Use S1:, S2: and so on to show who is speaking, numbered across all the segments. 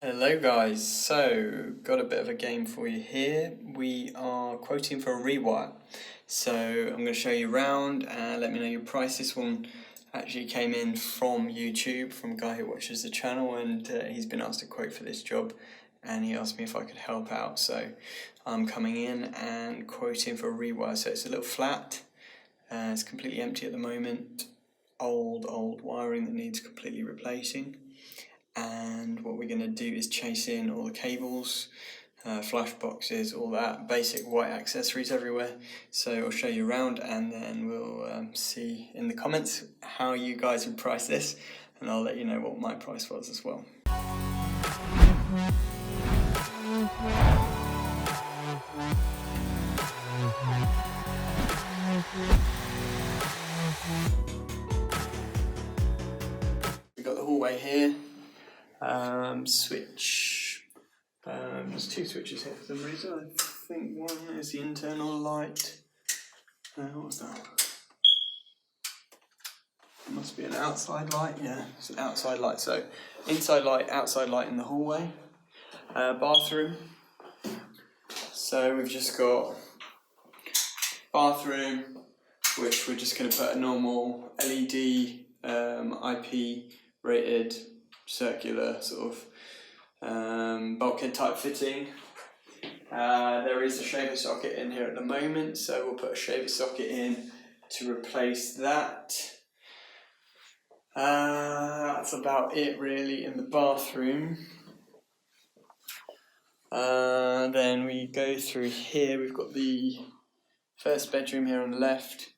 S1: Hello guys, so got a bit of a game for you here. We are quoting for a Rewire. So I'm going to show you around and let me know your price. This one actually came in from YouTube, from a guy who watches the channel, and he's been asked to quote for this job and he asked me if I could help out. So I'm coming in and quoting for a Rewire. So it's a little flat, it's completely empty at the moment, old wiring that needs completely replacing. And what we're going to do is chase in all the cables, flash boxes, all that basic white accessories everywhere. So I'll show you around and then we'll see in the comments how you guys would price this, and I'll let you know what my price was as well. We've got the hallway here. Switch. There's two switches here for some reason. I think one is the internal light. What was that? It must be an outside light. Yeah, it's an outside light. So inside light, outside light in the hallway. Bathroom. So we've just got bathroom, which we're just going to put a normal LED IP rated circular sort of bulkhead type fitting. There is a shaver socket in here at the moment, so we'll put a shaver socket in to replace that. That's about it really in the bathroom. Then we go through here. We've got the first bedroom here on the left,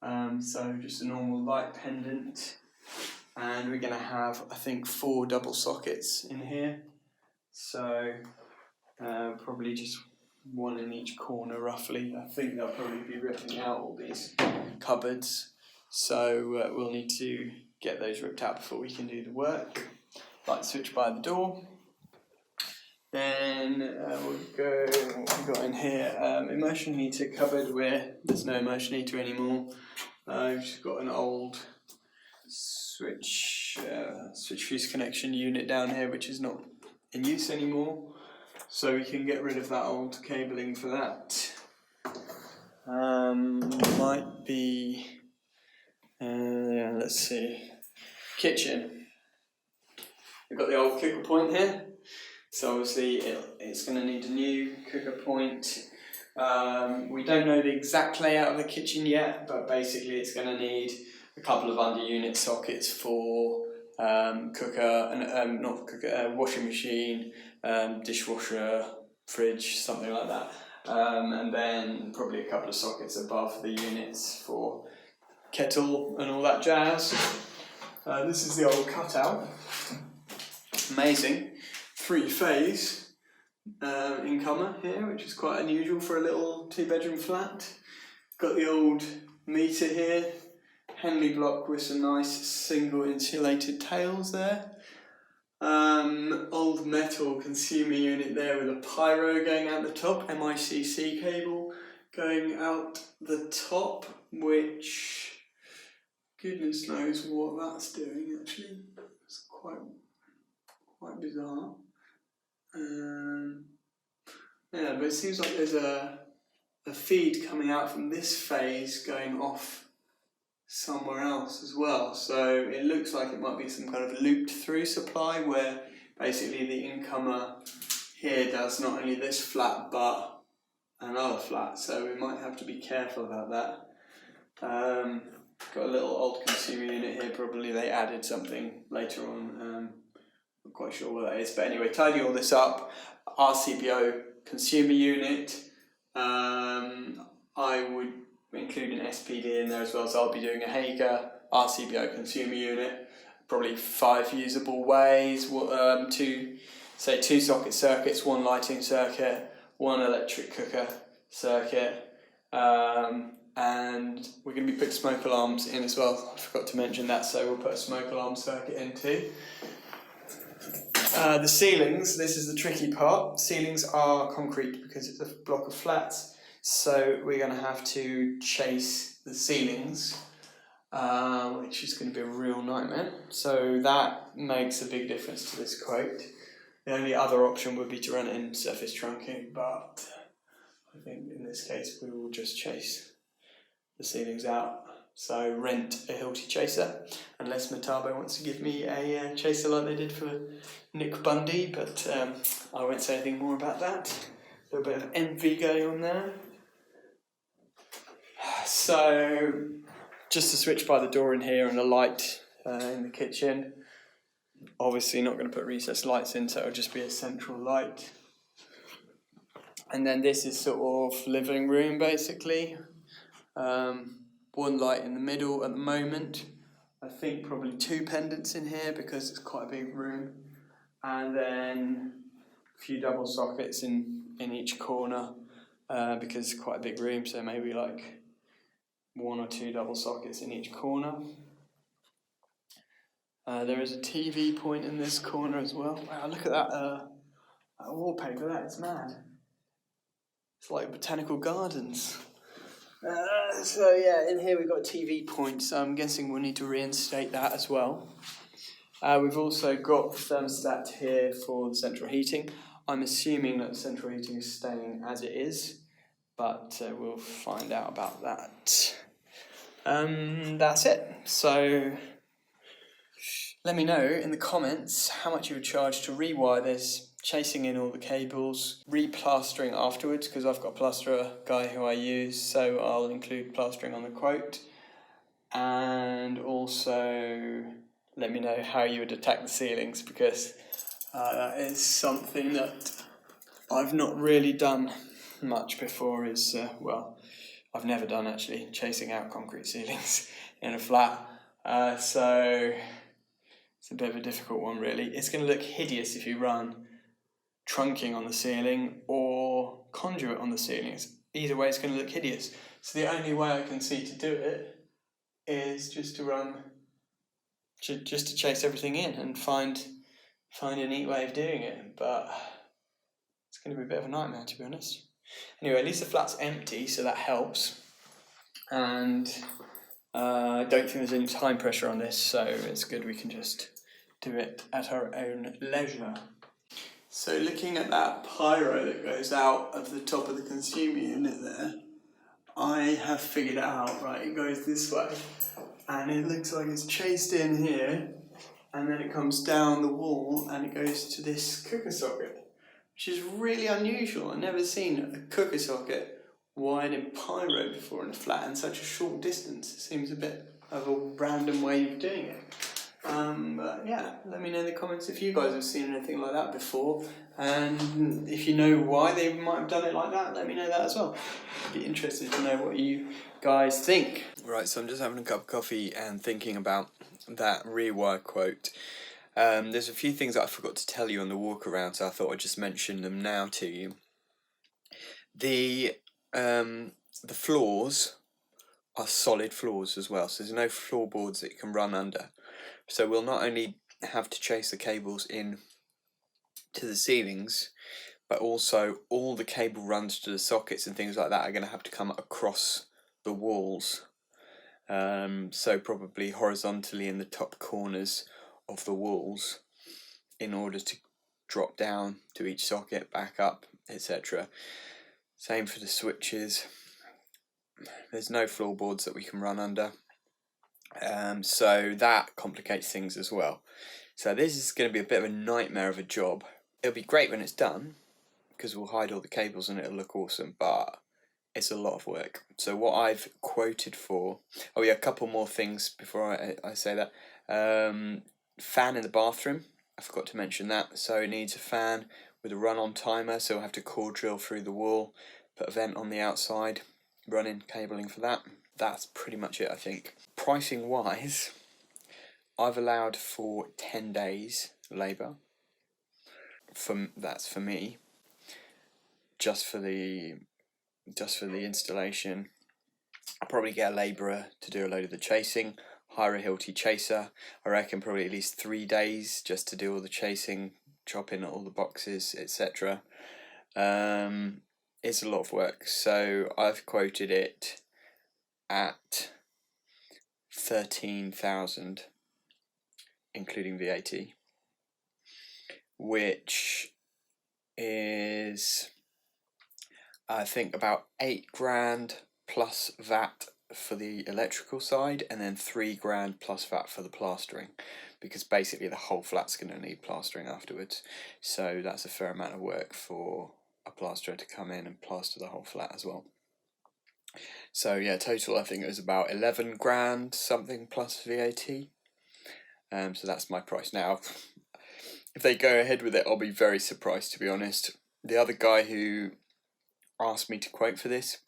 S1: so just a normal light pendant, and we're going to have, I think, 4 double sockets in here, so probably just one in each corner roughly. I think they'll probably be ripping out all these cupboards, so we'll need to get those ripped out before we can do the work. Light switch by the door. Then we'll go, what we've got in here, immersion heater cupboard where there's no immersion heater anymore. We've just got an old switch fuse connection unit down here which is not in use anymore, so we can get rid of that old cabling for that. Might be, let's see, kitchen. We've got the old cooker point here. So obviously it's going to need a new cooker point. We don't know the exact layout of the kitchen yet, but basically it's going to need a couple of under unit sockets for cooker, and not cooker, washing machine, dishwasher, fridge, something like that. And then probably a couple of sockets above the units for kettle and all that jazz. This is the old cutout. Amazing. 3-phase incomer here, which is quite unusual for a little 2-bedroom flat. Got the old meter here, Henley block with some nice single insulated tails there. Old metal consumer unit there with a pyro going out the top, MICC cable going out the top, which goodness knows what that's doing actually. It's quite bizarre. Yeah, but it seems like there's a feed coming out from this phase going off somewhere else as well. So it looks like it might be some kind of looped through supply where basically the incomer here does not only this flat but another flat. So we might have to be careful about that. Got a little old consumer unit here, probably they added something later on. Not quite sure what that is, but anyway, tidy all this up. RCBO consumer unit. I would include an SPD in there as well, so I'll be doing a Hager RCBO consumer unit. Probably 5 usable ways. 2 socket circuits, 1 lighting circuit, 1 electric cooker circuit. And we're going to be putting smoke alarms in as well. I forgot to mention that, so we'll put a smoke alarm circuit in too. The ceilings, this is the tricky part. Ceilings are concrete because it's a block of flats, so we're going to have to chase the ceilings, which is going to be a real nightmare. So that makes a big difference to this quote. The only other option would be to run it in surface trunking, but I think in this case we will just chase the ceilings out. So rent a Hilti chaser, unless Metabo wants to give me a chaser like they did for Nick Bundy, but I won't say anything more about that. A little bit of envy going on there. So just a switch by the door in here and a light in the kitchen. Obviously not going to put recessed lights in, so it'll just be a central light. And then this is sort of living room basically. One light in the middle at the moment. I think probably 2 pendants in here because it's quite a big room. And then a few double sockets in each corner because it's quite a big room, so maybe like 1 or 2 double sockets in each corner. There is a TV point in this corner as well. Wow, look at that wallpaper, that is mad. It's like botanical gardens. So yeah, in here we've got a TV point, so I'm guessing we'll need to reinstate that as well. We've also got the thermostat here for the central heating. I'm assuming that the central heating is staying as it is, but we'll find out about that. That's it. So let me know in the comments how much you would charge to rewire this, chasing in all the cables, replastering afterwards, because I've got a plasterer guy who I use, so I'll include plastering on the quote. And also let me know how you would attack the ceilings, because that is something that I've not really done much before. I've never done actually, chasing out concrete ceilings in a flat. So it's a bit of a difficult one really. It's going to look hideous if you run trunking on the ceiling or conduit on the ceilings. Either way it's going to look hideous. So the only way I can see to do it is just to chase everything in and find a neat way of doing it. But it's going to be a bit of a nightmare, to be honest. Anyway, at least the flat's empty, so that helps. And I don't think there's any time pressure on this, so it's good we can just do it at our own leisure. So looking at that pyro that goes out of the top of the consumer unit there, I have figured it out, right? It goes this way, and it looks like it's chased in here, and then it comes down the wall, and it goes to this cooker socket, which is really unusual. I've never seen a cooker socket wired in pyro before in a flat in such a short distance. It seems a bit of a random way of doing it. But yeah, let me know in the comments if you guys have seen anything like that before, and if you know why they might have done it like that, let me know that as well. I'd be interested to know what you guys think. Right, so I'm just having a cup of coffee and thinking about that Rewire quote. There's a few things that I forgot to tell you on the walk around, so I thought I'd just mention them now to you. The floors are solid floors as well, so there's no floorboards that you can run under. So we'll not only have to chase the cables in to the ceilings, but also all the cable runs to the sockets and things like that are going to have to come across the walls. So probably horizontally in the top corners of the walls in order to drop down to each socket, back up, etc. Same for the switches. There's no floorboards that we can run under. So that complicates things as well. So this is going to be a bit of a nightmare of a job. It'll be great when it's done, because we'll hide all the cables and it'll look awesome, but it's a lot of work. So what I've quoted for, a couple more things before I say that. Fan in the bathroom, I forgot to mention that. So it needs a fan with a run-on timer, so we'll have to core drill through the wall, put a vent on the outside, run in cabling for that. That's pretty much it, I think. Pricing wise, I've allowed for 10 days labour. That's for me. Just for the installation. I'll probably get a labourer to do a load of the chasing, hire a Hilti chaser. I reckon probably at least 3 days just to do all the chasing, chop in all the boxes, etc. It's a lot of work, so I've quoted it at 13,000, including VAT. which is I think about 8 grand plus VAT for the electrical side, and then 3 grand plus VAT for the plastering, because basically the whole flat's going to need plastering afterwards. So that's a fair amount of work for a plasterer to come in and plaster the whole flat as well. So yeah, total I think it was about 11 grand something plus VAT. So that's my price. Now, if they go ahead with it, I'll be very surprised, to be honest. The other guy who asked me to quote for this,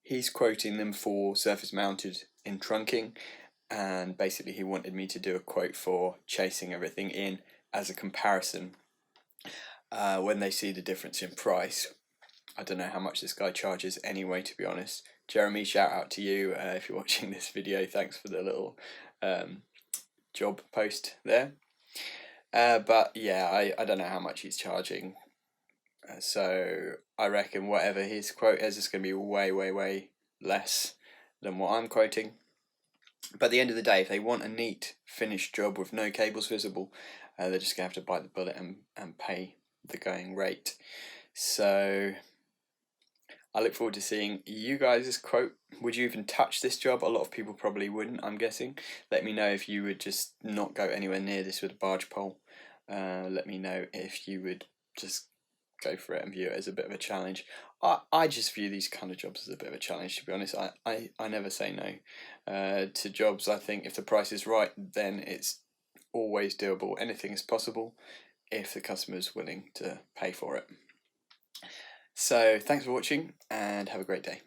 S1: he's quoting them for surface mounted in trunking, and basically he wanted me to do a quote for chasing everything in as a comparison when they see the difference in price. I don't know how much this guy charges anyway, to be honest. Jeremy, shout out to you if you're watching this video. Thanks for the little job post there. But yeah, I don't know how much he's charging. So I reckon whatever his quote is going to be way less than what I'm quoting. But at the end of the day, if they want a neat finished job with no cables visible, they're just going to have to bite the bullet and pay the going rate. So I look forward to seeing you guys' quote. Would you even touch this job? A lot of people probably wouldn't, I'm guessing. Let me know if you would just not go anywhere near this with a barge pole. Let me know if you would just go for it and view it as a bit of a challenge. I just view these kind of jobs as a bit of a challenge, to be honest. I never say no to jobs. I think if the price is right, then it's always doable. Anything is possible if the customer is willing to pay for it. So thanks for watching and have a great day.